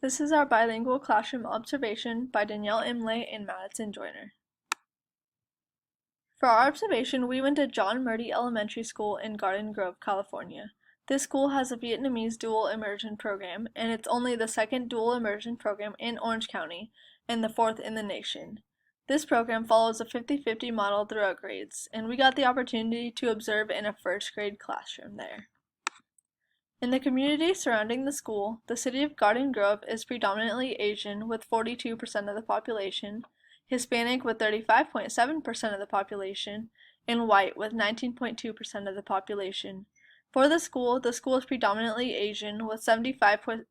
This is our bilingual classroom observation by Danielle Imlay and Madison Joyner. For our observation, we went to John Murdy Elementary School in Garden Grove, California. This school has a Vietnamese dual immersion program, and it's only the second dual immersion program in Orange County and the fourth in the nation. This program follows a 50-50 model throughout grades, and we got the opportunity to observe in a first grade classroom there. In the community surrounding the school, the city of Garden Grove is predominantly Asian with 42% of the population, Hispanic with 35.7% of the population, and white with 19.2% of the population. For the school is predominantly Asian with 75%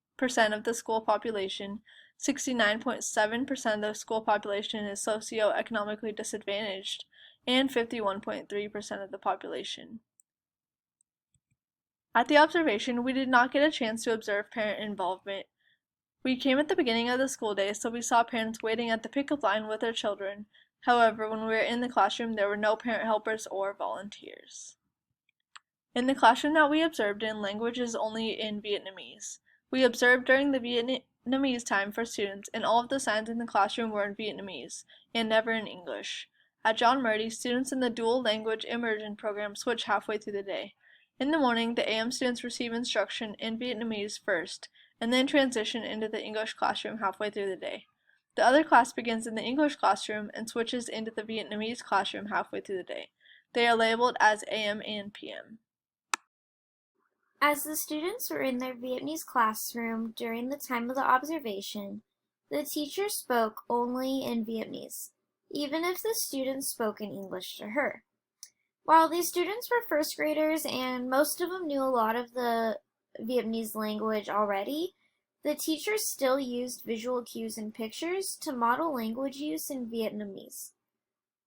of the school population, 69.7% of the school population is socioeconomically disadvantaged, and 51.3% of the population. At the observation, we did not get a chance to observe parent involvement. We came at the beginning of the school day, so we saw parents waiting at the pickup line with their children. However, when we were in the classroom, there were no parent helpers or volunteers. In the classroom that we observed in, language is only in Vietnamese. We observed during the Vietnamese time for students, and all of the signs in the classroom were in Vietnamese, and never in English. At John Murdy, students in the dual language immersion program switch halfway through the day. In the morning, the AM students receive instruction in Vietnamese first, and then transition into the English classroom halfway through the day. The other class begins in the English classroom and switches into the Vietnamese classroom halfway through the day. They are labeled as AM and PM. As the students were in their Vietnamese classroom during the time of the observation, the teacher spoke only in Vietnamese, even if the students spoke in English to her. While these students were first graders and most of them knew a lot of the Vietnamese language already, the teachers still used visual cues and pictures to model language use in Vietnamese.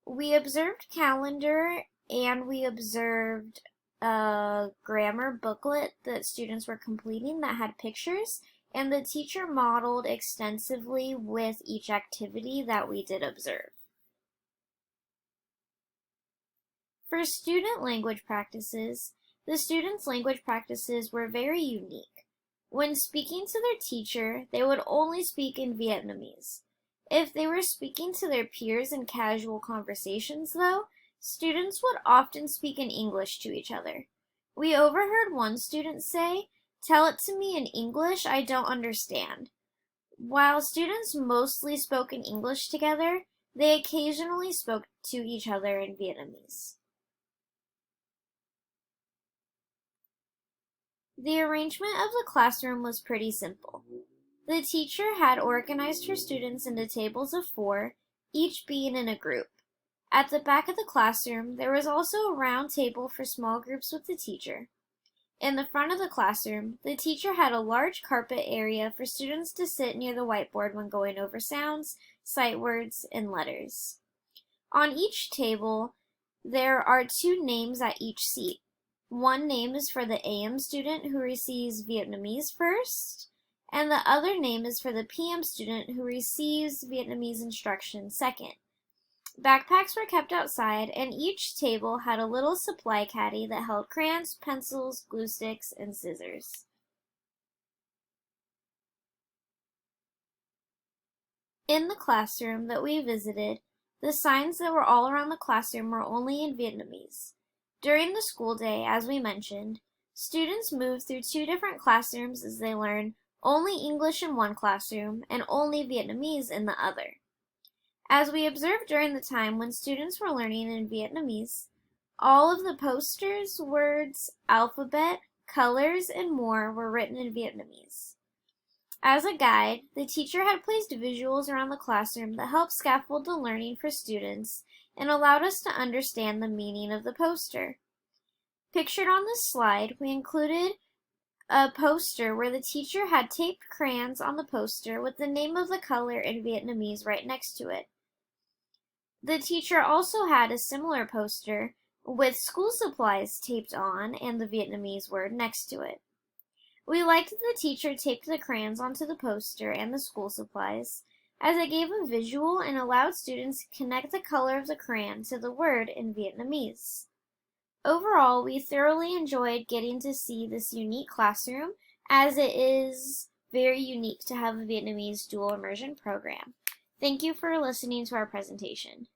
We observed calendar and we observed a grammar booklet that students were completing that had pictures, and the teacher modeled extensively with each activity that we did observe. For student language practices, the students' language practices were very unique. When speaking to their teacher, they would only speak in Vietnamese. If they were speaking to their peers in casual conversations, though, students would often speak in English to each other. We overheard one student say, "Tell it to me in English, I don't understand." While students mostly spoke in English together, they occasionally spoke to each other in Vietnamese. The arrangement of the classroom was pretty simple. The teacher had organized her students into tables of 4, each being in a group. At the back of the classroom, there was also a round table for small groups with the teacher. In the front of the classroom, the teacher had a large carpet area for students to sit near the whiteboard when going over sounds, sight words, and letters. On each table, there are 2 names at each seat. One name is for the AM student who receives Vietnamese first, and the other name is for the PM student who receives Vietnamese instruction second. Backpacks were kept outside, and each table had a little supply caddy that held crayons, pencils, glue sticks, and scissors. In the classroom that we visited, the signs that were all around the classroom were only in Vietnamese. During the school day, as we mentioned, students moved through 2 different classrooms as they learned only English in one classroom and only Vietnamese in the other. As we observed during the time when students were learning in Vietnamese, all of the posters, words, alphabet, colors, and more were written in Vietnamese. As a guide, the teacher had placed visuals around the classroom that helped scaffold the learning for students and allowed us to understand the meaning of the poster. Pictured on this slide, we included a poster where the teacher had taped crayons on the poster with the name of the color in Vietnamese right next to it. The teacher also had a similar poster with school supplies taped on and the Vietnamese word next to it. We liked that the teacher taped the crayons onto the poster and the school supplies, as it gave a visual and allowed students to connect the color of the crayon to the word in Vietnamese. Overall, we thoroughly enjoyed getting to see this unique classroom, as it is very unique to have a Vietnamese dual immersion program. Thank you for listening to our presentation.